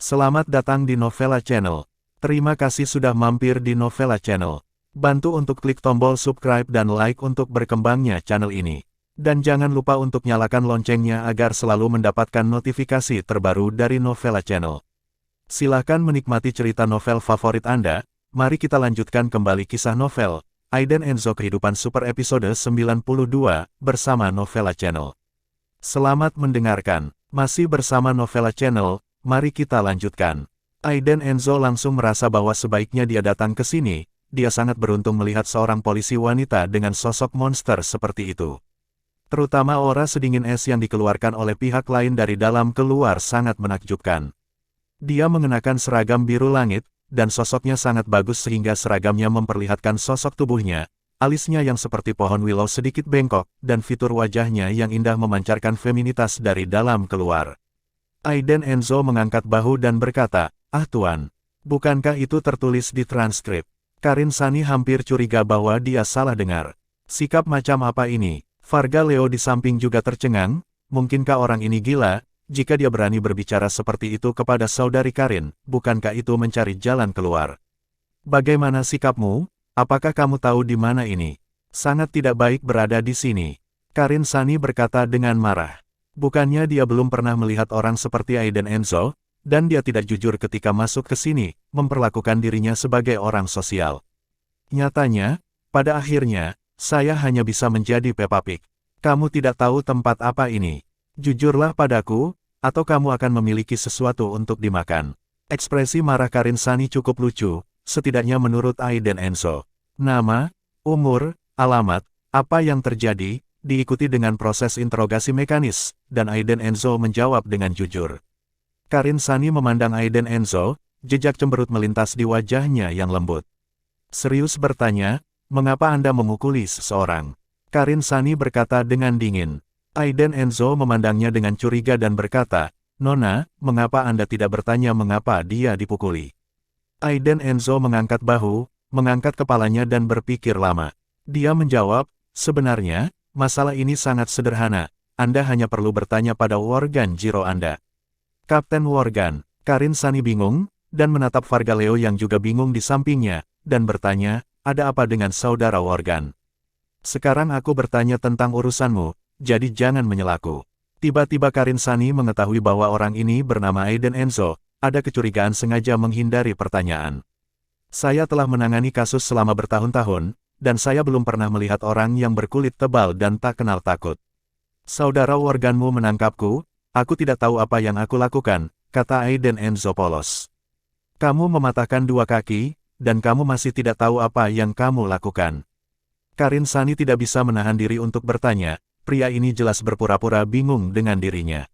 Selamat datang di Novella Channel. Terima kasih sudah mampir di Novella Channel. Bantu untuk klik tombol subscribe dan like untuk berkembangnya channel ini. Dan jangan lupa untuk nyalakan loncengnya agar selalu mendapatkan notifikasi terbaru dari Novella Channel. Silahkan menikmati cerita novel favorit Anda. Mari kita lanjutkan kembali kisah novel Aiden Enzo Kehidupan Super episode 92 bersama Novella Channel. Selamat mendengarkan. Masih bersama Novella Channel. Mari kita lanjutkan. Aiden Enzo langsung merasa bahwa sebaiknya dia datang ke sini. Dia sangat beruntung melihat seorang polisi wanita dengan sosok monster seperti itu. Terutama aura sedingin es yang dikeluarkan oleh pihak lain dari dalam keluar sangat menakjubkan. Dia mengenakan seragam biru langit, dan sosoknya sangat bagus sehingga seragamnya memperlihatkan sosok tubuhnya, alisnya yang seperti pohon willow sedikit bengkok, dan fitur wajahnya yang indah memancarkan feminitas dari dalam keluar. Aiden Enzo mengangkat bahu dan berkata, "Ah Tuan, bukankah itu tertulis di transkrip?" Karin Sani hampir curiga bahwa dia salah dengar. Sikap macam apa ini? Varga Leo di samping juga tercengang, mungkinkah orang ini gila, jika dia berani berbicara seperti itu kepada saudari Karin, bukankah itu mencari jalan keluar? Bagaimana sikapmu? Apakah kamu tahu di mana ini? Sangat tidak baik berada di sini. Karin Sani berkata dengan marah. Bukannya dia belum pernah melihat orang seperti Aiden Enzo, dan dia tidak jujur ketika masuk ke sini, memperlakukan dirinya sebagai orang sosial. Nyatanya, pada akhirnya, saya hanya bisa menjadi Peppa Pig. Kamu tidak tahu tempat apa ini. Jujurlah padaku, atau kamu akan memiliki sesuatu untuk dimakan. Ekspresi marah Karin Sani cukup lucu, setidaknya menurut Aiden Enzo. Nama, umur, alamat, apa yang terjadi, diikuti dengan proses interogasi mekanis, dan Aiden Enzo menjawab dengan jujur. Karin Sani memandang Aiden Enzo, jejak cemberut melintas di wajahnya yang lembut. Serius bertanya, "Mengapa Anda memukuli seseorang?" Karin Sani berkata dengan dingin. Aiden Enzo memandangnya dengan curiga dan berkata, "Nona, mengapa Anda tidak bertanya mengapa dia dipukuli?" Aiden Enzo mengangkat bahu, mengangkat kepalanya dan berpikir lama. Dia menjawab, "Sebenarnya, masalah ini sangat sederhana, Anda hanya perlu bertanya pada Worgan Jiro Anda." Kapten Worgan, Karin Sani bingung, dan menatap Varga Leo yang juga bingung di sampingnya, dan bertanya, "Ada apa dengan saudara Worgan? Sekarang aku bertanya tentang urusanmu, jadi jangan menyelaku." Tiba-tiba Karin Sani mengetahui bahwa orang ini bernama Aiden Enzo, ada kecurigaan sengaja menghindari pertanyaan. "Saya telah menangani kasus selama bertahun-tahun, dan saya belum pernah melihat orang yang berkulit tebal dan tak kenal takut. Saudara Worganmu menangkapku, aku tidak tahu apa yang aku lakukan," kata Aiden Enzo polos. "Kamu mematahkan dua kaki, dan kamu masih tidak tahu apa yang kamu lakukan." Karin Sani tidak bisa menahan diri untuk bertanya, pria ini jelas berpura-pura bingung dengan dirinya.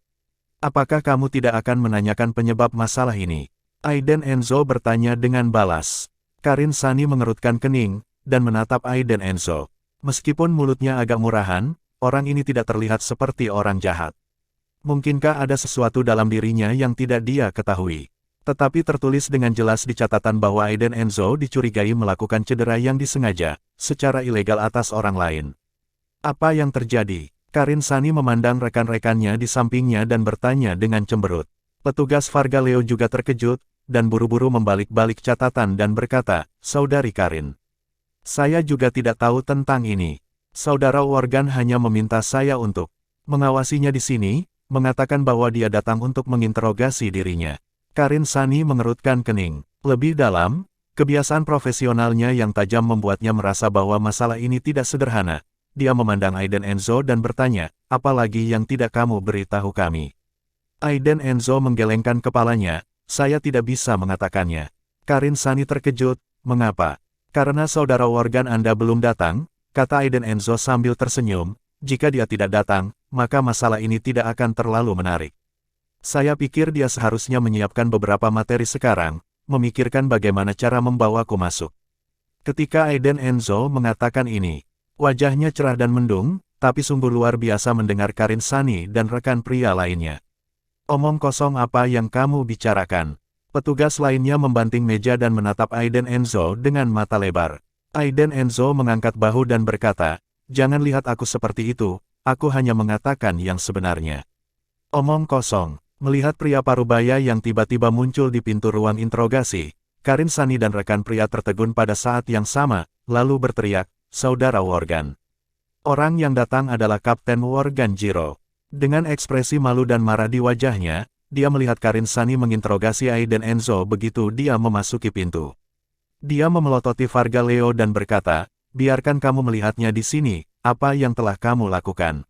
"Apakah kamu tidak akan menanyakan penyebab masalah ini?" Aiden Enzo bertanya dengan balas. Karin Sani mengerutkan kening, dan menatap Aiden Enzo. Meskipun mulutnya agak murahan, orang ini tidak terlihat seperti orang jahat. Mungkinkah ada sesuatu dalam dirinya yang tidak dia ketahui? Tetapi tertulis dengan jelas di catatan bahwa Aiden Enzo dicurigai melakukan cedera yang disengaja, secara ilegal atas orang lain. Apa yang terjadi? Karin Sani memandang rekan-rekannya di sampingnya dan bertanya dengan cemberut. Petugas Varga Leo juga terkejut, dan buru-buru membalik-balik catatan dan berkata, "Saudari Karin, saya juga tidak tahu tentang ini. Saudara Worgan hanya meminta saya untuk mengawasinya di sini, mengatakan bahwa dia datang untuk menginterogasi dirinya." Karin Sani mengerutkan kening. Lebih dalam, kebiasaan profesionalnya yang tajam membuatnya merasa bahwa masalah ini tidak sederhana. Dia memandang Aiden Enzo dan bertanya, "Apalagi yang tidak kamu beritahu kami?" Aiden Enzo menggelengkan kepalanya, "Saya tidak bisa mengatakannya." Karin Sani terkejut, "Mengapa?" "Karena saudara Worgan Anda belum datang," kata Aiden Enzo sambil tersenyum. "Jika dia tidak datang, maka masalah ini tidak akan terlalu menarik. Saya pikir dia seharusnya menyiapkan beberapa materi sekarang, memikirkan bagaimana cara membawaku masuk." Ketika Aiden Enzo mengatakan ini, wajahnya cerah dan mendung, tapi sungguh luar biasa mendengar Karin Sani dan rekan pria lainnya. "Omong kosong apa yang kamu bicarakan?" Petugas lainnya membanting meja dan menatap Aiden Enzo dengan mata lebar. Aiden Enzo mengangkat bahu dan berkata, "Jangan lihat aku seperti itu, aku hanya mengatakan yang sebenarnya." Omong kosong. Melihat pria parubaya yang tiba-tiba muncul di pintu ruang interogasi, Karin Sani dan rekan pria tertegun pada saat yang sama, lalu berteriak, "Saudara Worgan." Orang yang datang adalah Kapten Worgan Jiro. Dengan ekspresi malu dan marah di wajahnya, dia melihat Karin Sani menginterogasi Aiden Enzo begitu dia memasuki pintu. Dia memelototi Varga Leo dan berkata, "Biarkan kamu melihatnya di sini, apa yang telah kamu lakukan."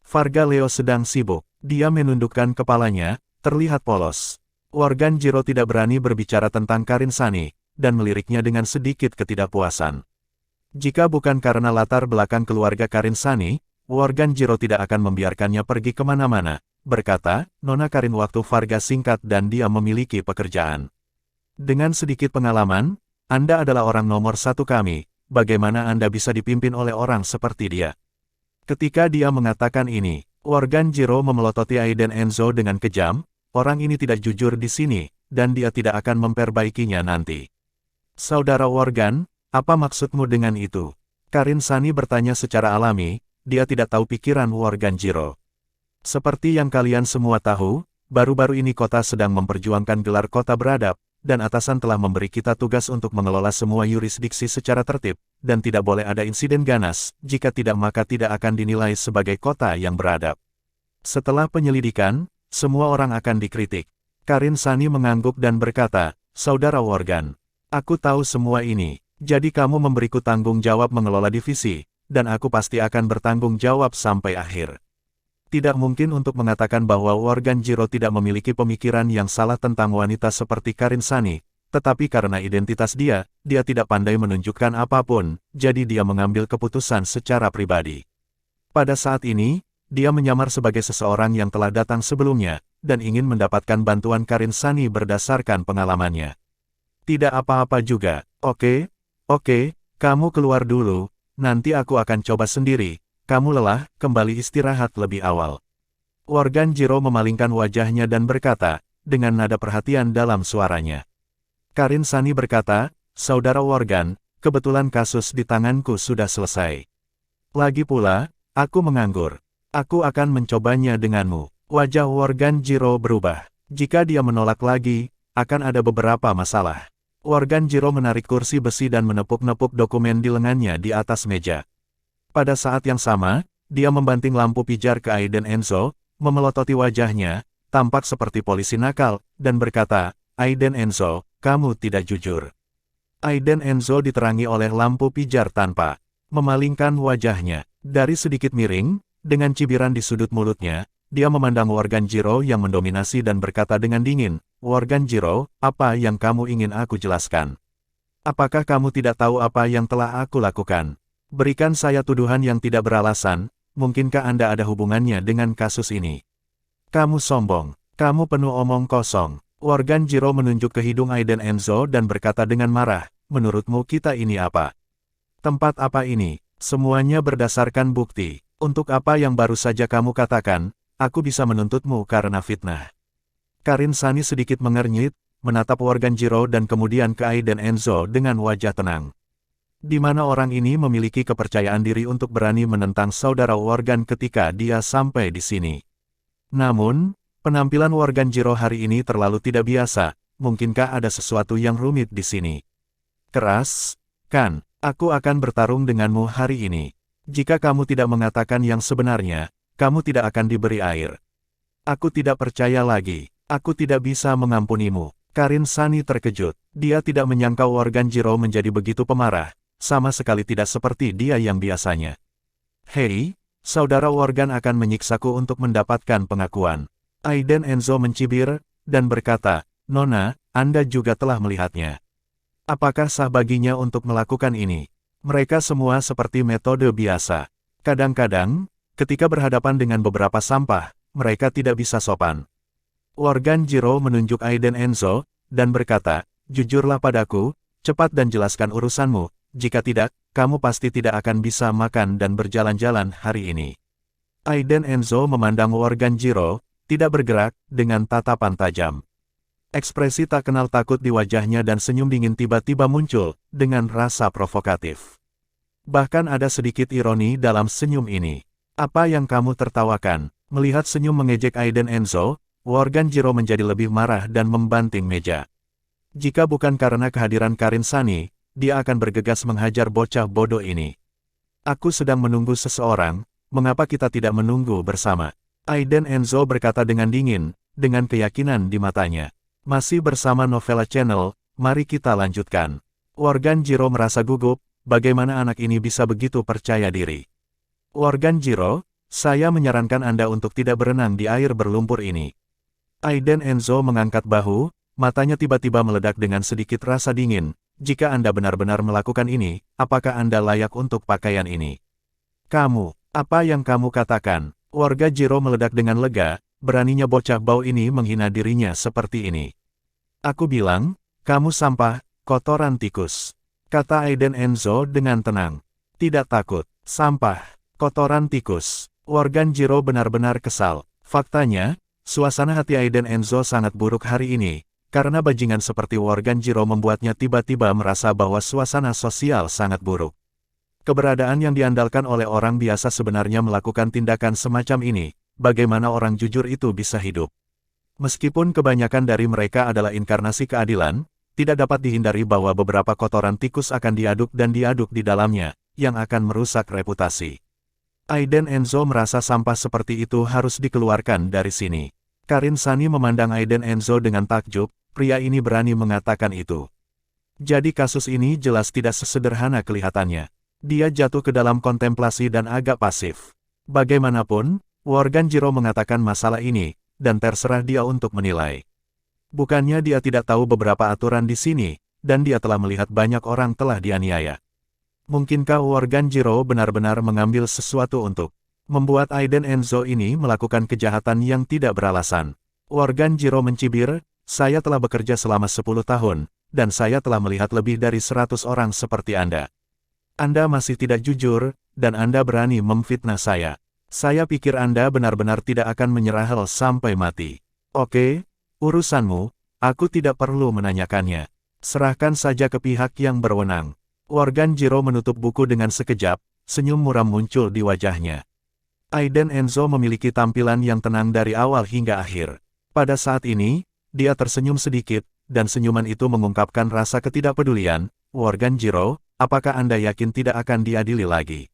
Varga Leo sedang sibuk. Dia menundukkan kepalanya, terlihat polos. Worgan Jiro tidak berani berbicara tentang Karin Sani, dan meliriknya dengan sedikit ketidakpuasan. Jika bukan karena latar belakang keluarga Karin Sani, Worgan Jiro tidak akan membiarkannya pergi kemana-mana, berkata, "Nona Karin waktu Varga singkat dan dia memiliki pekerjaan. Dengan sedikit pengalaman, Anda adalah orang nomor satu kami, bagaimana Anda bisa dipimpin oleh orang seperti dia?" Ketika dia mengatakan ini, Worgan Jiro memelototi Aiden Enzo dengan kejam, "Orang ini tidak jujur di sini, dan dia tidak akan memperbaikinya nanti." "Saudara Worgan, apa maksudmu dengan itu?" Karin Sani bertanya secara alami, dia tidak tahu pikiran Worgan Jiro. "Seperti yang kalian semua tahu, baru-baru ini kota sedang memperjuangkan gelar kota beradab, dan atasan telah memberi kita tugas untuk mengelola semua yurisdiksi secara tertib, dan tidak boleh ada insiden ganas, jika tidak maka tidak akan dinilai sebagai kota yang beradab. Setelah penyelidikan, semua orang akan dikritik." Karin Sani mengangguk dan berkata, "Saudara Worgan, aku tahu semua ini, jadi kamu memberiku tanggung jawab mengelola divisi, dan aku pasti akan bertanggung jawab sampai akhir." Tidak mungkin untuk mengatakan bahwa Worgan Jiro tidak memiliki pemikiran yang salah tentang wanita seperti Karin Sani, tetapi karena identitas dia tidak pandai menunjukkan apapun, jadi dia mengambil keputusan secara pribadi. Pada saat ini, dia menyamar sebagai seseorang yang telah datang sebelumnya, dan ingin mendapatkan bantuan Karin Sani berdasarkan pengalamannya. "Tidak apa-apa juga, oke, kamu keluar dulu, nanti aku akan coba sendiri. Kamu lelah, kembali istirahat lebih awal." Worgan Jiro memalingkan wajahnya dan berkata, dengan nada perhatian dalam suaranya. Karin Sani berkata, "Saudara Worgan, kebetulan kasus di tanganku sudah selesai. Lagi pula, aku menganggur. Aku akan mencobanya denganmu." Wajah Worgan Jiro berubah. Jika dia menolak lagi, akan ada beberapa masalah. Worgan Jiro menarik kursi besi dan menepuk-nepuk dokumen di lengannya di atas meja. Pada saat yang sama, dia membanting lampu pijar ke Aiden Enzo, memelototi wajahnya, tampak seperti polisi nakal, dan berkata, "Aiden Enzo, kamu tidak jujur." Aiden Enzo diterangi oleh lampu pijar tanpa memalingkan wajahnya. Dari sedikit miring, dengan cibiran di sudut mulutnya, dia memandang Worgan Jiro yang mendominasi dan berkata dengan dingin, "Worgan Jiro, apa yang kamu ingin aku jelaskan? Apakah kamu tidak tahu apa yang telah aku lakukan? Berikan saya tuduhan yang tidak beralasan, mungkinkah Anda ada hubungannya dengan kasus ini?" "Kamu sombong, kamu penuh omong kosong." Worgan Jiro menunjuk ke hidung Aiden Enzo dan berkata dengan marah, "Menurutmu kita ini apa? Tempat apa ini? Semuanya berdasarkan bukti. Untuk apa yang baru saja kamu katakan, aku bisa menuntutmu karena fitnah." Karin Sani sedikit mengernyit, menatap Worgan Jiro dan kemudian ke Aiden Enzo dengan wajah tenang. Di mana orang ini memiliki kepercayaan diri untuk berani menentang saudara Worgan ketika dia sampai di sini. Namun, penampilan Worgan Jiro hari ini terlalu tidak biasa, mungkinkah ada sesuatu yang rumit di sini? "Keras, kan? Aku akan bertarung denganmu hari ini. Jika kamu tidak mengatakan yang sebenarnya, kamu tidak akan diberi air." "Aku tidak percaya lagi, aku tidak bisa mengampunimu." Karin Sani terkejut, dia tidak menyangka Worgan Jiro menjadi begitu pemarah. Sama sekali tidak seperti dia yang biasanya. "Hei, saudara Worgan akan menyiksaku untuk mendapatkan pengakuan." Aiden Enzo mencibir, dan berkata, "Nona, Anda juga telah melihatnya. Apakah sah baginya untuk melakukan ini?" Mereka semua seperti metode biasa. Kadang-kadang, ketika berhadapan dengan beberapa sampah, mereka tidak bisa sopan. Worgan Jiro menunjuk Aiden Enzo, dan berkata, "Jujurlah padaku, cepat dan jelaskan urusanmu. Jika tidak, kamu pasti tidak akan bisa makan dan berjalan-jalan hari ini." Aiden Enzo memandang Worgan Jiro, tidak bergerak, dengan tatapan tajam. Ekspresi tak kenal takut di wajahnya dan senyum dingin tiba-tiba muncul, dengan rasa provokatif. Bahkan ada sedikit ironi dalam senyum ini. Apa yang kamu tertawakan? Melihat senyum mengejek Aiden Enzo, Worganjiro menjadi lebih marah dan membanting meja. Jika bukan karena kehadiran Karin Sani, dia akan bergegas menghajar bocah bodoh ini. Aku sedang menunggu seseorang, mengapa kita tidak menunggu bersama? Aiden Enzo berkata dengan dingin, dengan keyakinan di matanya. Masih bersama Novella Channel, mari kita lanjutkan. Worganjiro merasa gugup, bagaimana anak ini bisa begitu percaya diri. Worganjiro, saya menyarankan Anda untuk tidak berenang di air berlumpur ini. Aiden Enzo mengangkat bahu, matanya tiba-tiba meledak dengan sedikit rasa dingin. Jika Anda benar-benar melakukan ini, apakah Anda layak untuk pakaian ini? Kamu, apa yang kamu katakan? Worganjiro meledak dengan lega, beraninya bocah bau ini menghina dirinya seperti ini. Aku bilang, kamu sampah, kotoran tikus. Kata Aiden Enzo dengan tenang. Tidak takut, sampah, kotoran tikus. Worganjiro benar-benar kesal. Faktanya, suasana hati Aiden Enzo sangat buruk hari ini, karena bajingan seperti Worganjiro membuatnya tiba-tiba merasa bahwa suasana sosial sangat buruk. Keberadaan yang diandalkan oleh orang biasa sebenarnya melakukan tindakan semacam ini, bagaimana orang jujur itu bisa hidup? Meskipun kebanyakan dari mereka adalah inkarnasi keadilan, tidak dapat dihindari bahwa beberapa kotoran tikus akan diaduk dan diaduk di dalamnya, yang akan merusak reputasi. Aiden Enzo merasa sampah seperti itu harus dikeluarkan dari sini. Karin Sani memandang Aiden Enzo dengan takjub, pria ini berani mengatakan itu. Jadi kasus ini jelas tidak sesederhana kelihatannya. Dia jatuh ke dalam kontemplasi dan agak pasif. Bagaimanapun, Worganjiro mengatakan masalah ini, dan terserah dia untuk menilai. Bukannya dia tidak tahu beberapa aturan di sini, dan dia telah melihat banyak orang telah dianiaya. Mungkinkah Worganjiro benar-benar mengambil sesuatu untuk membuat Aiden Enzo ini melakukan kejahatan yang tidak beralasan? Worganjiro mencibir, saya telah bekerja selama 10 tahun, dan saya telah melihat lebih dari 100 orang seperti Anda. Anda masih tidak jujur, dan Anda berani memfitnah saya. Saya pikir Anda benar-benar tidak akan menyerah sampai mati. Oke, urusanmu, aku tidak perlu menanyakannya. Serahkan saja ke pihak yang berwenang. Worganjiro menutup buku dengan sekejap, senyum muram muncul di wajahnya. Aiden Enzo memiliki tampilan yang tenang dari awal hingga akhir. Pada saat ini, dia tersenyum sedikit, dan senyuman itu mengungkapkan rasa ketidakpedulian. Worganjiro, apakah Anda yakin tidak akan diadili lagi?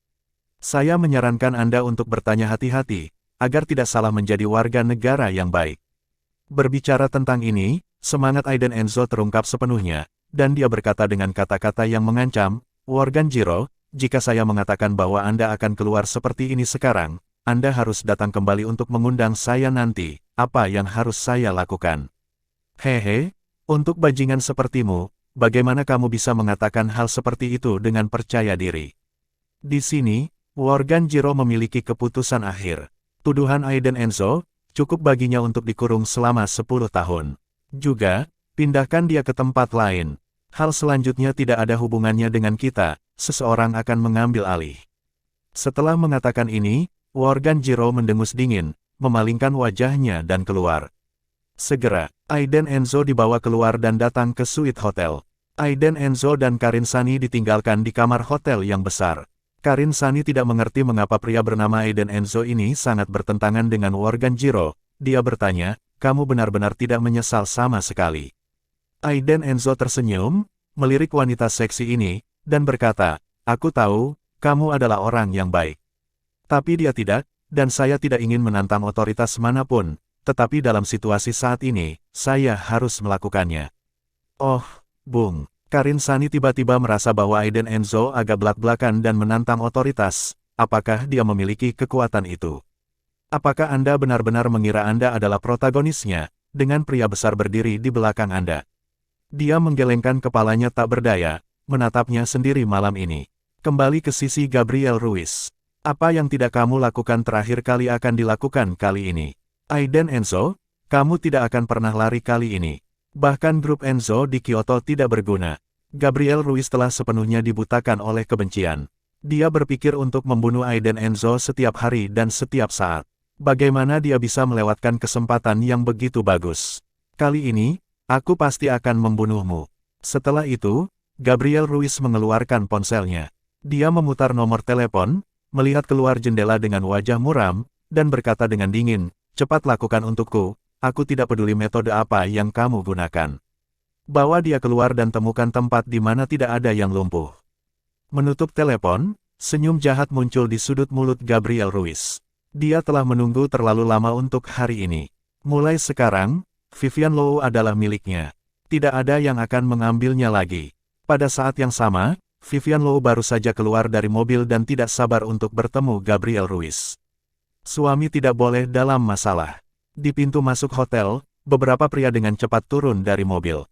Saya menyarankan Anda untuk bertanya hati-hati, agar tidak salah menjadi warga negara yang baik. Berbicara tentang ini, semangat Aiden Enzo terungkap sepenuhnya, dan dia berkata dengan kata-kata yang mengancam, Worganjiro, jika saya mengatakan bahwa Anda akan keluar seperti ini sekarang, Anda harus datang kembali untuk mengundang saya nanti, apa yang harus saya lakukan? Hehe, untuk bajingan sepertimu, bagaimana kamu bisa mengatakan hal seperti itu dengan percaya diri? Di sini, Worganjiro memiliki keputusan akhir. Tuduhan Aiden Enzo, cukup baginya untuk dikurung selama 10 tahun. Juga, pindahkan dia ke tempat lain. Hal selanjutnya tidak ada hubungannya dengan kita, seseorang akan mengambil alih. Setelah mengatakan ini, Worganjiro mendengus dingin, memalingkan wajahnya dan keluar. Segera, Aiden Enzo dibawa keluar dan datang ke suite hotel. Aiden Enzo dan Karin Sani ditinggalkan di kamar hotel yang besar. Karin Sani tidak mengerti mengapa pria bernama Aiden Enzo ini sangat bertentangan dengan Worganjiro. Dia bertanya, kamu benar-benar tidak menyesal sama sekali. Aiden Enzo tersenyum, melirik wanita seksi ini, dan berkata, aku tahu, kamu adalah orang yang baik. Tapi dia tidak, dan saya tidak ingin menantang otoritas manapun, tetapi dalam situasi saat ini, saya harus melakukannya. Oh, Bung. Karin Sani tiba-tiba merasa bahwa Aiden Enzo agak belak-belakan dan menantang otoritas. Apakah dia memiliki kekuatan itu? Apakah Anda benar-benar mengira Anda adalah protagonisnya, dengan pria besar berdiri di belakang Anda? Dia menggelengkan kepalanya tak berdaya, menatapnya sendiri malam ini. Kembali ke sisi Gabriel Ruiz. Apa yang tidak kamu lakukan terakhir kali akan dilakukan kali ini? Aiden Enzo, kamu tidak akan pernah lari kali ini. Bahkan grup Enzo di Kyoto tidak berguna. Gabriel Ruiz telah sepenuhnya dibutakan oleh kebencian. Dia berpikir untuk membunuh Aiden Enzo setiap hari dan setiap saat. Bagaimana dia bisa melewatkan kesempatan yang begitu bagus? Kali ini, Aku pasti akan membunuhmu. Setelah itu, Gabriel Ruiz mengeluarkan ponselnya. Dia memutar nomor telepon, melihat keluar jendela dengan wajah muram, dan berkata dengan dingin, cepat lakukan untukku, aku tidak peduli metode apa yang kamu gunakan. Bawa dia keluar dan temukan tempat di mana tidak ada yang lumpuh. Menutup telepon, senyum jahat muncul di sudut mulut Gabriel Ruiz. Dia telah menunggu terlalu lama untuk hari ini. Mulai sekarang, Vivian Low adalah miliknya. Tidak ada yang akan mengambilnya lagi. Pada saat yang sama, Vivian Low baru saja keluar dari mobil dan tidak sabar untuk bertemu Gabriel Ruiz. Suami tidak boleh dalam masalah. Di pintu masuk hotel, beberapa pria dengan cepat turun dari mobil.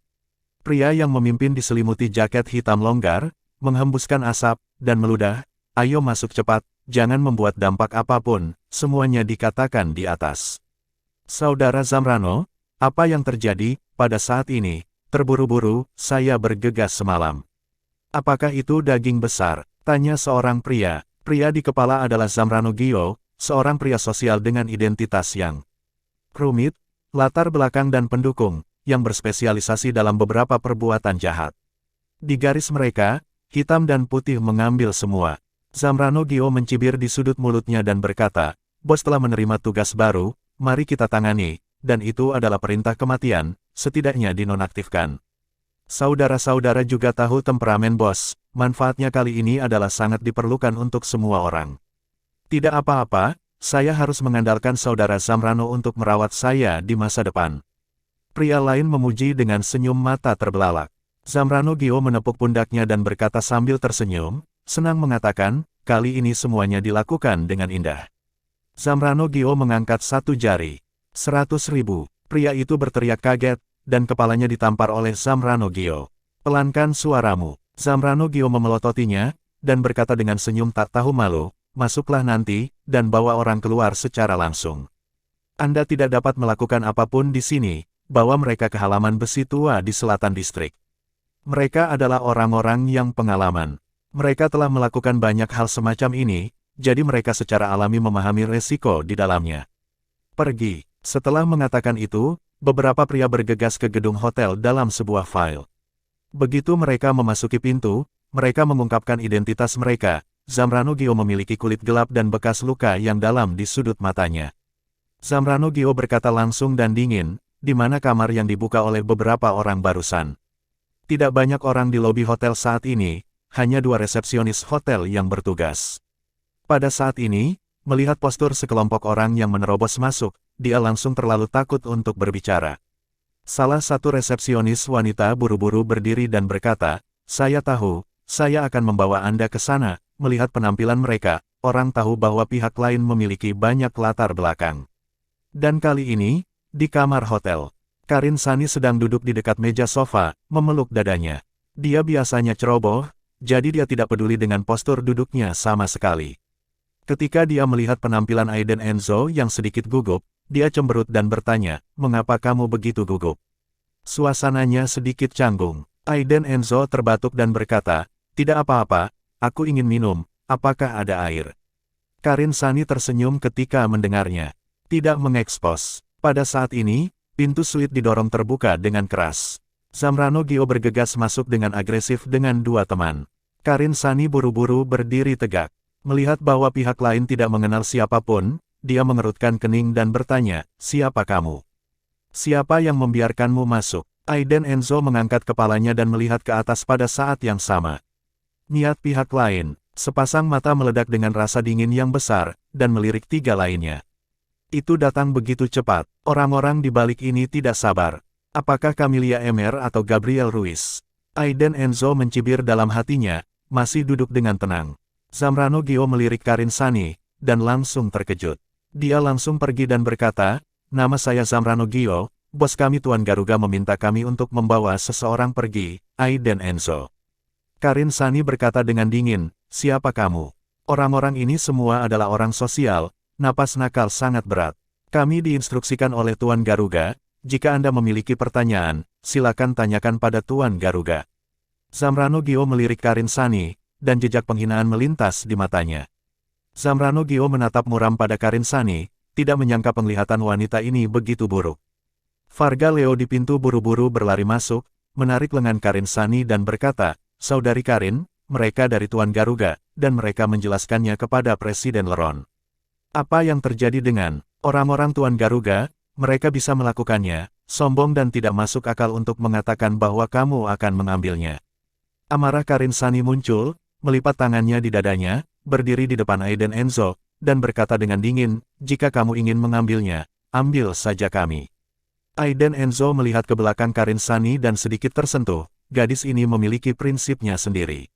Pria yang memimpin diselimuti jaket hitam longgar, menghembuskan asap, dan meludah, ayo masuk cepat, jangan membuat dampak apapun, semuanya dikatakan di atas. Saudara Zamrano, apa yang terjadi, pada saat ini, terburu-buru, saya bergegas semalam. Apakah itu daging besar? Tanya seorang pria. Pria di kepala adalah Zamrano Gio, seorang pria sosial dengan identitas yang rumit, latar belakang dan pendukung, yang berspesialisasi dalam beberapa perbuatan jahat. Di garis mereka, hitam dan putih mengambil semua. Zamrano Gio mencibir di sudut mulutnya dan berkata, bos telah menerima tugas baru, mari kita tangani, dan itu adalah perintah kematian, setidaknya dinonaktifkan. Saudara-saudara juga tahu temperamen bos, manfaatnya kali ini adalah sangat diperlukan untuk semua orang. Tidak apa-apa, saya harus mengandalkan saudara Zamrano untuk merawat saya di masa depan. Pria lain memuji dengan senyum mata terbelalak. Zamrano Gio menepuk pundaknya dan berkata sambil tersenyum, senang mengatakan, kali ini semuanya dilakukan dengan indah. Zamrano Gio mengangkat satu jari. 100.000. Pria itu berteriak kaget, dan kepalanya ditampar oleh Zamrano Gio. Pelankan suaramu. Zamrano Gio memelototinya, dan berkata dengan senyum tak tahu malu, masuklah nanti, dan bawa orang keluar secara langsung. Anda tidak dapat melakukan apapun di sini, bawa mereka ke halaman besi tua di selatan distrik. Mereka adalah orang-orang yang pengalaman. Mereka telah melakukan banyak hal semacam ini, jadi mereka secara alami memahami resiko di dalamnya. Pergi. Setelah mengatakan itu, beberapa pria bergegas ke gedung hotel dalam sebuah file. Begitu mereka memasuki pintu, mereka mengungkapkan identitas mereka. Zamrano Gio memiliki kulit gelap dan bekas luka yang dalam di sudut matanya. Zamrano Gio berkata langsung dan dingin, di mana kamar yang dibuka oleh beberapa orang barusan. Tidak banyak orang di lobi hotel saat ini, hanya 2 resepsionis hotel yang bertugas. Pada saat ini, melihat postur sekelompok orang yang menerobos masuk, dia langsung terlalu takut untuk berbicara. Salah satu resepsionis wanita buru-buru berdiri dan berkata, saya tahu, saya akan membawa Anda ke sana. Melihat penampilan mereka, orang tahu bahwa pihak lain memiliki banyak latar belakang. Dan kali ini, di kamar hotel, Karin Sani sedang duduk di dekat meja sofa, memeluk dadanya. Dia biasanya ceroboh, jadi dia tidak peduli dengan postur duduknya sama sekali. Ketika dia melihat penampilan Aiden Enzo yang sedikit gugup, dia cemberut dan bertanya, mengapa kamu begitu gugup? Suasananya sedikit canggung. Aiden Enzo terbatuk dan berkata, tidak apa-apa, aku ingin minum, apakah ada air? Karin Sani tersenyum ketika mendengarnya. Tidak mengekspos. Pada saat ini, pintu suite didorong terbuka dengan keras. Zamrano Gio bergegas masuk dengan agresif dengan 2 teman. Karin Sani buru-buru berdiri tegak. Melihat bahwa pihak lain tidak mengenal siapapun, dia mengerutkan kening dan bertanya, siapa kamu? Siapa yang membiarkanmu masuk? Aiden Enzo mengangkat kepalanya dan melihat ke atas pada saat yang sama. Niat pihak lain, sepasang mata meledak dengan rasa dingin yang besar, dan melirik 3 lainnya. Itu datang begitu cepat, orang-orang di balik ini tidak sabar. Apakah Camilla Emer atau Gabriel Ruiz? Aiden Enzo mencibir dalam hatinya, masih duduk dengan tenang. Zamrano Gio melirik Karin Sani, dan langsung terkejut. Dia langsung pergi dan berkata, nama saya Zamrano Gio, bos kami Tuan Garuga meminta kami untuk membawa seseorang pergi, Aiden Enzo. Karin Sani berkata dengan dingin, siapa kamu? Orang-orang ini semua adalah orang sosial, napas nakal sangat berat. Kami diinstruksikan oleh Tuan Garuga, jika Anda memiliki pertanyaan, silakan tanyakan pada Tuan Garuga. Zamrano Gio melirik Karin Sani, dan jejak penghinaan melintas di matanya. Zamrano Gio menatap muram pada Karin Sani, tidak menyangka penglihatan wanita ini begitu buruk. Varga Leo di pintu buru-buru berlari masuk, menarik lengan Karin Sani dan berkata, "Saudari Karin, mereka dari Tuan Garuga," dan mereka menjelaskannya kepada Presiden Leron. "Apa yang terjadi dengan orang-orang Tuan Garuga? Mereka bisa melakukannya, sombong dan tidak masuk akal untuk mengatakan bahwa kamu akan mengambilnya." Amarah Karin Sani muncul, melipat tangannya di dadanya, berdiri di depan Aiden Enzo, dan berkata dengan dingin, "Jika kamu ingin mengambilnya, ambil saja kami." Aiden Enzo melihat ke belakang Karin Sani dan sedikit tersentuh, gadis ini memiliki prinsipnya sendiri.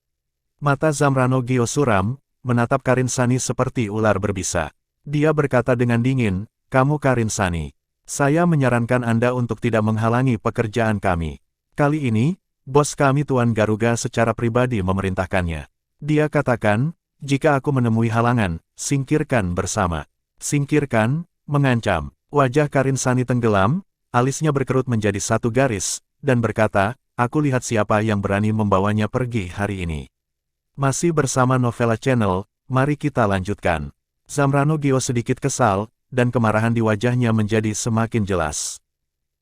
Mata Zamrano Gio suram, menatap Karin Sani seperti ular berbisa. Dia berkata dengan dingin, "Kamu Karin Sani. Saya menyarankan Anda untuk tidak menghalangi pekerjaan kami. Kali ini, bos kami Tuan Garuga secara pribadi memerintahkannya. Dia katakan, jika aku menemui halangan, singkirkan bersama." Singkirkan, mengancam. Wajah Karin Sani tenggelam, alisnya berkerut menjadi satu garis, dan berkata, "Aku lihat siapa yang berani membawanya pergi hari ini." Masih bersama Novela Channel, mari kita lanjutkan. Zamrano Gio sedikit kesal, dan kemarahan di wajahnya menjadi semakin jelas.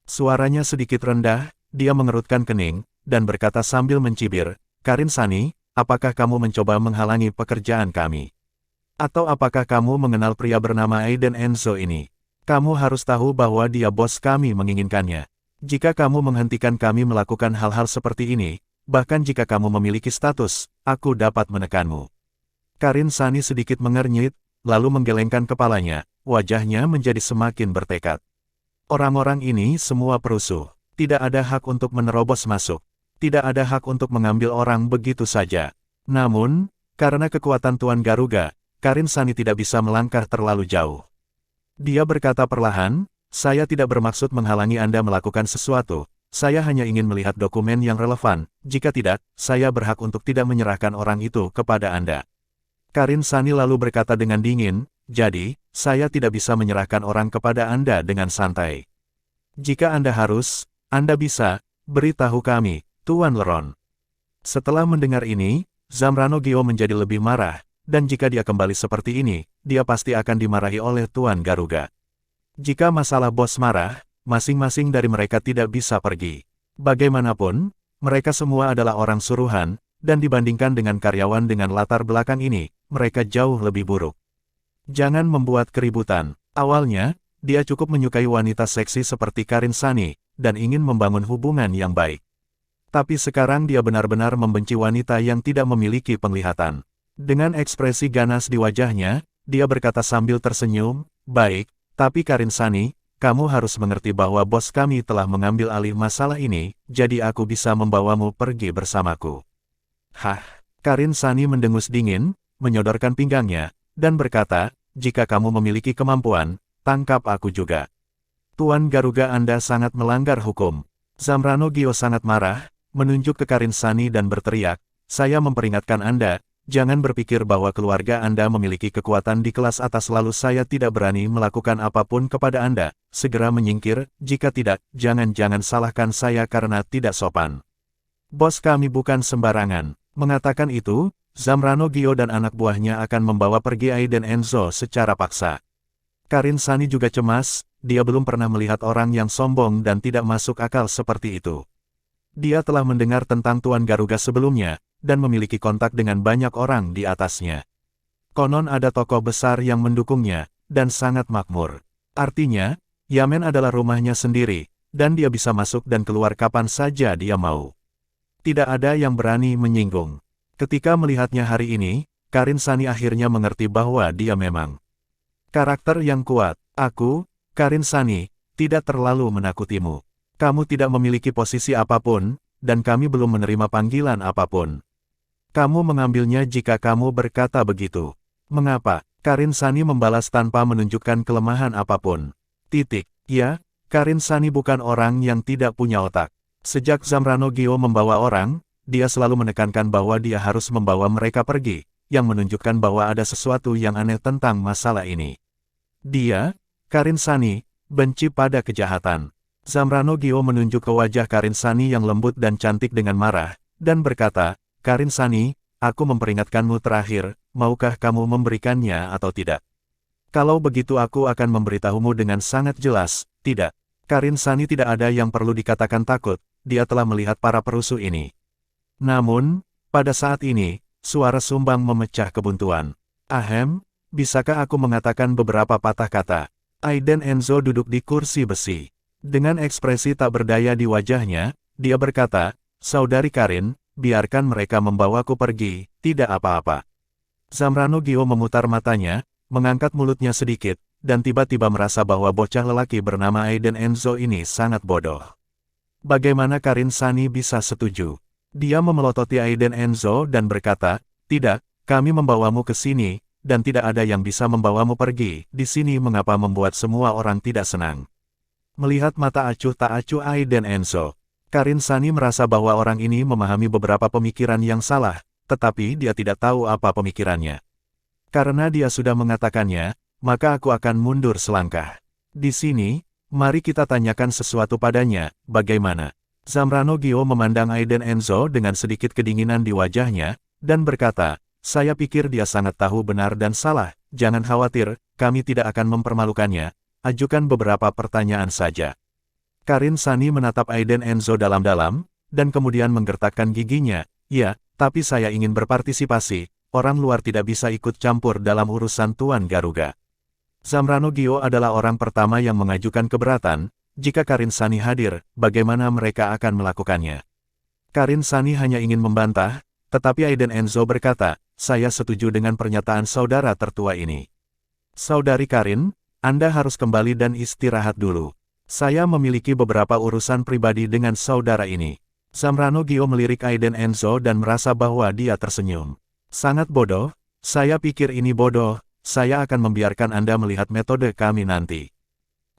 Suaranya sedikit rendah, dia mengerutkan kening, dan berkata sambil mencibir, "Karin Sani, apakah kamu mencoba menghalangi pekerjaan kami? Atau apakah kamu mengenal pria bernama Aiden Enzo ini? Kamu harus tahu bahwa dia bos kami menginginkannya. Jika kamu menghentikan kami melakukan hal-hal seperti ini, bahkan jika kamu memiliki status, aku dapat menekanmu." Karin Sani sedikit mengernyit, lalu menggelengkan kepalanya, wajahnya menjadi semakin bertekad. Orang-orang ini semua perusuh. Tidak ada hak untuk menerobos masuk. Tidak ada hak untuk mengambil orang begitu saja. Namun, karena kekuatan Tuan Garuga, Karin Sani tidak bisa melangkah terlalu jauh. Dia berkata perlahan, "Saya tidak bermaksud menghalangi Anda melakukan sesuatu, saya hanya ingin melihat dokumen yang relevan, jika tidak, saya berhak untuk tidak menyerahkan orang itu kepada Anda." Karin Sani lalu berkata dengan dingin, "Jadi, saya tidak bisa menyerahkan orang kepada Anda dengan santai. Jika Anda harus, Anda bisa, beritahu kami, Tuan Leron." Setelah mendengar ini, Zamrano Gio menjadi lebih marah, dan jika dia kembali seperti ini, dia pasti akan dimarahi oleh Tuan Garuga. Jika masalah bos marah, masing-masing dari mereka tidak bisa pergi. Bagaimanapun, mereka semua adalah orang suruhan, dan dibandingkan dengan karyawan dengan latar belakang ini, mereka jauh lebih buruk. Jangan membuat keributan. Awalnya, dia cukup menyukai wanita seksi seperti Karin Sani, dan ingin membangun hubungan yang baik. Tapi sekarang dia benar-benar membenci wanita yang tidak memiliki penglihatan. Dengan ekspresi ganas di wajahnya, dia berkata sambil tersenyum, "Baik, tapi Karin Sani, kamu harus mengerti bahwa bos kami telah mengambil alih masalah ini, jadi aku bisa membawamu pergi bersamaku." "Hah?" Karin Sani mendengus dingin, menyodorkan pinggangnya, dan berkata, "Jika kamu memiliki kemampuan, tangkap aku juga." "Tuan Garuga, Anda sangat melanggar hukum." Zamrano Gio sangat marah, menunjuk ke Karin Sani dan berteriak, "Saya memperingatkan Anda, jangan berpikir bahwa keluarga Anda memiliki kekuatan di kelas atas lalu saya tidak berani melakukan apapun kepada Anda. Segera menyingkir, jika tidak, jangan-jangan salahkan saya karena tidak sopan. Bos kami bukan sembarangan." Mengatakan itu, Zamrano Gio dan anak buahnya akan membawa pergi Aiden Enzo secara paksa. Karin Sani juga cemas, dia belum pernah melihat orang yang sombong dan tidak masuk akal seperti itu. Dia telah mendengar tentang Tuan Garuga sebelumnya, dan memiliki kontak dengan banyak orang di atasnya. Konon ada tokoh besar yang mendukungnya, dan sangat makmur. Artinya, Yamen adalah rumahnya sendiri, dan dia bisa masuk dan keluar kapan saja dia mau. Tidak ada yang berani menyinggung. Ketika melihatnya hari ini, Karin Sani akhirnya mengerti bahwa dia memang karakter yang kuat. "Aku, Karin Sani, tidak terlalu menakutimu. Kamu tidak memiliki posisi apapun, dan kami belum menerima panggilan apapun. Kamu mengambilnya jika kamu berkata begitu." "Mengapa?" Karin Sani membalas tanpa menunjukkan kelemahan apapun. Ya, Karin Sani bukan orang yang tidak punya otak. Sejak Zamrano Gio membawa orang, dia selalu menekankan bahwa dia harus membawa mereka pergi, yang menunjukkan bahwa ada sesuatu yang aneh tentang masalah ini. Dia, Karin Sani, benci pada kejahatan. Zamrano Gio menunjuk ke wajah Karin Sani yang lembut dan cantik dengan marah, dan berkata, "Karin Sani, aku memperingatkanmu terakhir, maukah kamu memberikannya atau tidak? Kalau begitu aku akan memberitahumu dengan sangat jelas, tidak." Karin Sani tidak ada yang perlu dikatakan takut, dia telah melihat para perusuh ini. Namun, pada saat ini, suara sumbang memecah kebuntuan. Ahem, bisakah aku mengatakan beberapa patah kata? Aiden Enzo duduk di kursi besi. Dengan ekspresi tak berdaya di wajahnya, dia berkata, "Saudari Karin, biarkan mereka membawaku pergi, tidak apa-apa." Zamrano Gio memutar matanya, mengangkat mulutnya sedikit, dan tiba-tiba merasa bahwa bocah lelaki bernama Aiden Enzo ini sangat bodoh. Bagaimana Karin Sani bisa setuju? Dia memelototi Aiden Enzo dan berkata, "Tidak, kami membawamu ke sini, dan tidak ada yang bisa membawamu pergi. Di sini mengapa membuat semua orang tidak senang?" Melihat mata acuh tak acuh Aiden Enzo, Karin Sani merasa bahwa orang ini memahami beberapa pemikiran yang salah, tetapi dia tidak tahu apa pemikirannya. Karena dia sudah mengatakannya, maka aku akan mundur selangkah. Di sini, mari kita tanyakan sesuatu padanya, bagaimana? Zamrano Gio memandang Aiden Enzo dengan sedikit kedinginan di wajahnya, dan berkata, "Saya pikir dia sangat tahu benar dan salah, jangan khawatir, kami tidak akan mempermalukannya, ajukan beberapa pertanyaan saja." Karin Sani menatap Aiden Enzo dalam-dalam, dan kemudian menggertakkan giginya, "Ya, tapi saya ingin berpartisipasi, orang luar tidak bisa ikut campur dalam urusan Tuan Garuga." Zamrano Gio adalah orang pertama yang mengajukan keberatan, jika Karin Sani hadir, bagaimana mereka akan melakukannya. Karin Sani hanya ingin membantah, tetapi Aiden Enzo berkata, "Saya setuju dengan pernyataan saudara tertua ini. Saudari Karin, Anda harus kembali dan istirahat dulu. Saya memiliki beberapa urusan pribadi dengan saudara ini." Zamrano Gio melirik Aiden Enzo dan merasa bahwa dia tersenyum. "Sangat bodoh, saya pikir ini bodoh. Saya akan membiarkan Anda melihat metode kami nanti."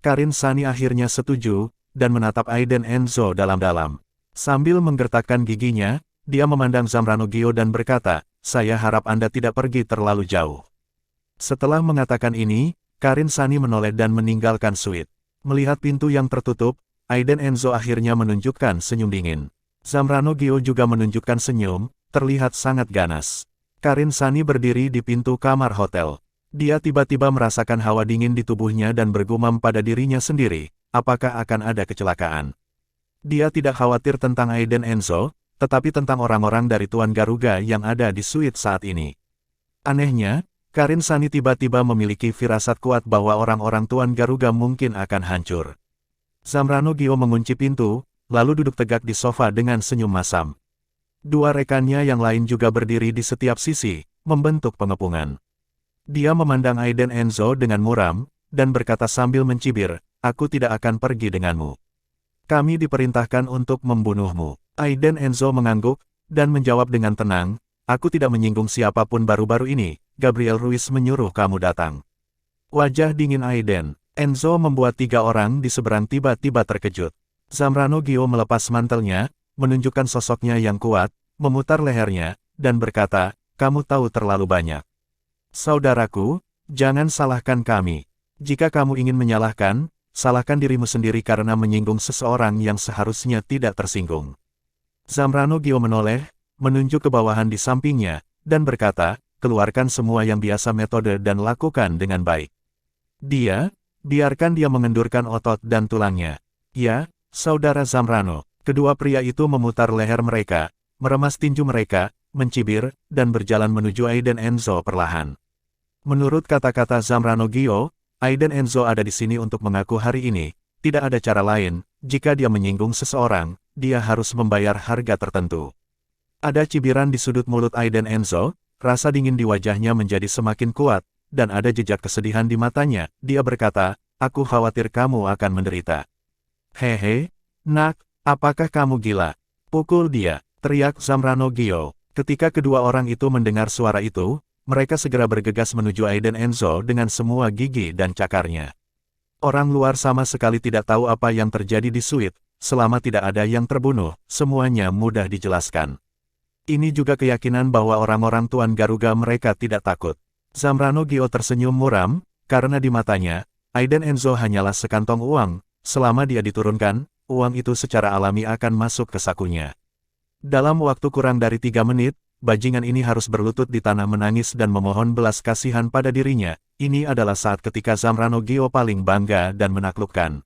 Karin Sani akhirnya setuju, dan menatap Aiden Enzo dalam-dalam. Sambil menggertakkan giginya, dia memandang Zamrano Gio dan berkata, "Saya harap Anda tidak pergi terlalu jauh." Setelah mengatakan ini, Karin Sani menoleh dan meninggalkan suite. Melihat pintu yang tertutup, Aiden Enzo akhirnya menunjukkan senyum dingin. Zamrano Gio juga menunjukkan senyum, terlihat sangat ganas. Karin Sani berdiri di pintu kamar hotel. Dia tiba-tiba merasakan hawa dingin di tubuhnya dan bergumam pada dirinya sendiri, apakah akan ada kecelakaan. Dia tidak khawatir tentang Aiden Enzo, tetapi tentang orang-orang dari Tuan Garuga yang ada di suite saat ini. Anehnya, Karin Sani tiba-tiba memiliki firasat kuat bahwa orang-orang Tuan Garuga mungkin akan hancur. Zamrano Gio mengunci pintu, lalu duduk tegak di sofa dengan senyum masam. Dua rekannya yang lain juga berdiri di setiap sisi, membentuk pengepungan. Dia memandang Aiden Enzo dengan muram, dan berkata sambil mencibir, "Aku tidak akan pergi denganmu. Kami diperintahkan untuk membunuhmu." Aiden Enzo mengangguk, dan menjawab dengan tenang, "Aku tidak menyinggung siapapun baru-baru ini, Gabriel Ruiz menyuruh kamu datang." Wajah dingin Aiden Enzo membuat tiga orang di seberang tiba-tiba terkejut. Zamrano Gio melepas mantelnya, menunjukkan sosoknya yang kuat, memutar lehernya, dan berkata, "Kamu tahu terlalu banyak. Saudaraku, jangan salahkan kami. Jika kamu ingin menyalahkan, salahkan dirimu sendiri karena menyinggung seseorang yang seharusnya tidak tersinggung." Zamrano Gio menoleh, menunjuk ke bawahan di sampingnya, dan berkata, "Keluarkan semua yang biasa metode dan lakukan dengan baik." Biarkan dia mengendurkan otot dan tulangnya." "Ya, Saudara Zamrano." Kedua pria itu memutar leher mereka, meremas tinju mereka, mencibir, dan berjalan menuju Aiden Enzo perlahan. Menurut kata-kata Zamrano Gio, Aiden Enzo ada di sini untuk mengaku hari ini, tidak ada cara lain, jika dia menyinggung seseorang, dia harus membayar harga tertentu. Ada cibiran di sudut mulut Aiden Enzo, rasa dingin di wajahnya menjadi semakin kuat, dan ada jejak kesedihan di matanya. Dia berkata, "Aku khawatir kamu akan menderita." "Hehe, nak, apakah kamu gila? Pukul dia!" teriak Zamrano Gio. Ketika kedua orang itu mendengar suara itu, mereka segera bergegas menuju Aiden Enzo dengan semua gigi dan cakarnya. Orang luar sama sekali tidak tahu apa yang terjadi di suite, selama tidak ada yang terbunuh, semuanya mudah dijelaskan. Ini juga keyakinan bahwa orang-orang Tuan Garuga mereka tidak takut. Zamrano Gio tersenyum muram, karena di matanya, Aiden Enzo hanyalah sekantong uang, selama dia diturunkan, uang itu secara alami akan masuk ke sakunya. Dalam waktu kurang dari 3 menit, bajingan ini harus berlutut di tanah menangis dan memohon belas kasihan pada dirinya. Ini adalah saat ketika Zamrano Gio paling bangga dan menaklukkan.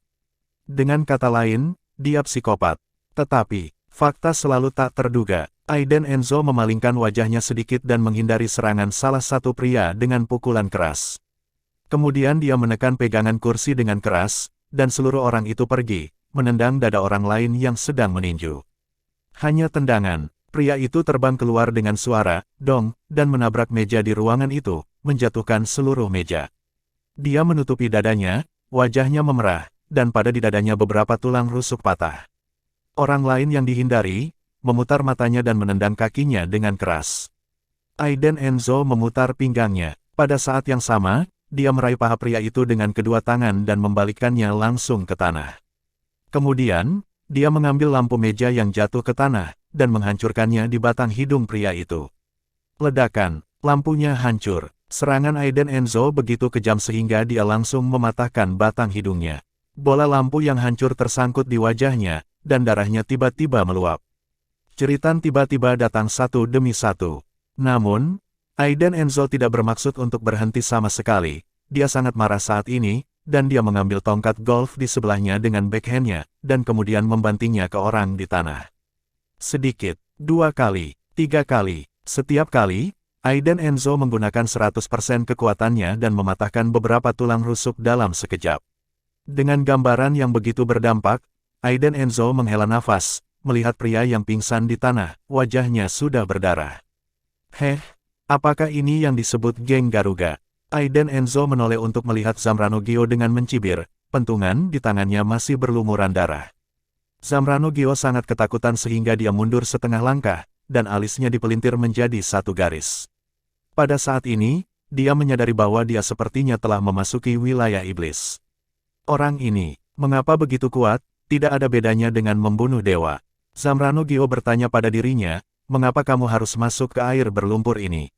Dengan kata lain, dia psikopat. Tetapi, fakta selalu tak terduga. Aiden Enzo memalingkan wajahnya sedikit dan menghindari serangan salah satu pria dengan pukulan keras. Kemudian dia menekan pegangan kursi dengan keras, dan seluruh orang itu pergi, menendang dada orang lain yang sedang meninju. Hanya tendangan, pria itu terbang keluar dengan suara, dong, dan menabrak meja di ruangan itu, menjatuhkan seluruh meja. Dia menutupi dadanya, wajahnya memerah, dan pada di dadanya beberapa tulang rusuk patah. Orang lain yang dihindari, memutar matanya dan menendang kakinya dengan keras. Aiden Enzo memutar pinggangnya. Pada saat yang sama, dia meraih paha pria itu dengan kedua tangan dan membalikkannya langsung ke tanah. Kemudian, dia mengambil lampu meja yang jatuh ke tanah, dan menghancurkannya di batang hidung pria itu. Ledakan, lampunya hancur. Serangan Aiden Enzo begitu kejam sehingga dia langsung mematahkan batang hidungnya. Bola lampu yang hancur tersangkut di wajahnya, dan darahnya tiba-tiba meluap. Jeritan tiba-tiba datang satu demi satu. Namun, Aiden Enzo tidak bermaksud untuk berhenti sama sekali. Dia sangat marah saat ini, dan dia mengambil tongkat golf di sebelahnya dengan backhandnya, dan kemudian membantingnya ke orang di tanah. Sedikit, 2 kali, 3 kali, setiap kali, Aiden Enzo menggunakan 100% kekuatannya dan mematahkan beberapa tulang rusuk dalam sekejap. Dengan gambaran yang begitu berdampak, Aiden Enzo menghela nafas, melihat pria yang pingsan di tanah, wajahnya sudah berdarah. Heh, apakah ini yang disebut geng Garuga? Aiden Enzo menoleh untuk melihat Zamrano Gyo dengan mencibir, pentungan di tangannya masih berlumuran darah. Zamrano Gyo sangat ketakutan sehingga dia mundur setengah langkah, dan alisnya dipelintir menjadi satu garis. Pada saat ini, dia menyadari bahwa dia sepertinya telah memasuki wilayah iblis. Orang ini, mengapa begitu kuat, tidak ada bedanya dengan membunuh dewa. Zamrano Gyo bertanya pada dirinya, mengapa kamu harus masuk ke air berlumpur ini?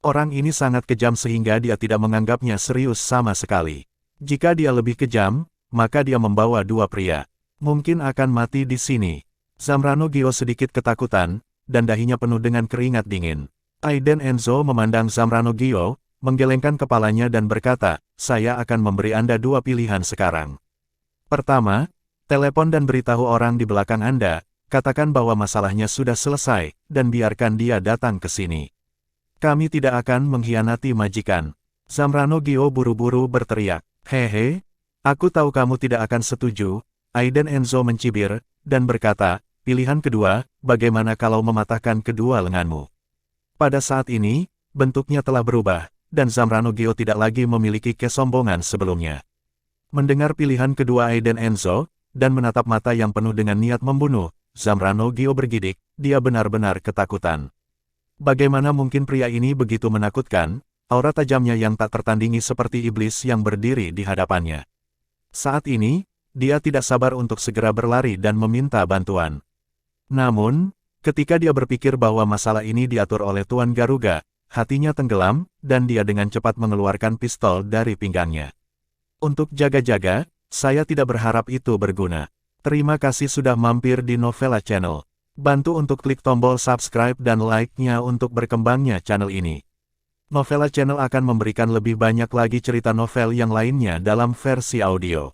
Orang ini sangat kejam sehingga dia tidak menganggapnya serius sama sekali. Jika dia lebih kejam, maka dia membawa 2 pria. Mungkin akan mati di sini. Zamrano Gyo sedikit ketakutan, dan dahinya penuh dengan keringat dingin. Aiden Enzo memandang Zamrano Gyo, menggelengkan kepalanya dan berkata, saya akan memberi Anda 2 pilihan sekarang. Pertama, telepon dan beritahu orang di belakang Anda, katakan bahwa masalahnya sudah selesai, dan biarkan dia datang ke sini. Kami tidak akan mengkhianati majikan. Zamrano Gyo buru-buru berteriak, hehe, aku tahu kamu tidak akan setuju. Aiden Enzo mencibir, dan berkata, pilihan kedua, bagaimana kalau mematahkan kedua lenganmu? Pada saat ini, bentuknya telah berubah, dan Zamrano Gyo tidak lagi memiliki kesombongan sebelumnya. Mendengar pilihan kedua Aiden Enzo, dan menatap mata yang penuh dengan niat membunuh, Zamrano Gyo bergidik, dia benar-benar ketakutan. Bagaimana mungkin pria ini begitu menakutkan, aura tajamnya yang tak tertandingi seperti iblis yang berdiri di hadapannya. Saat ini, dia tidak sabar untuk segera berlari dan meminta bantuan. Namun, ketika dia berpikir bahwa masalah ini diatur oleh Tuan Garuga, hatinya tenggelam, dan dia dengan cepat mengeluarkan pistol dari pinggangnya. Untuk jaga-jaga, saya tidak berharap itu berguna. Terima kasih sudah mampir di Novela Channel. Bantu untuk klik tombol subscribe dan like-nya untuk berkembangnya channel ini. Novela Channel akan memberikan lebih banyak lagi cerita novel yang lainnya dalam versi audio.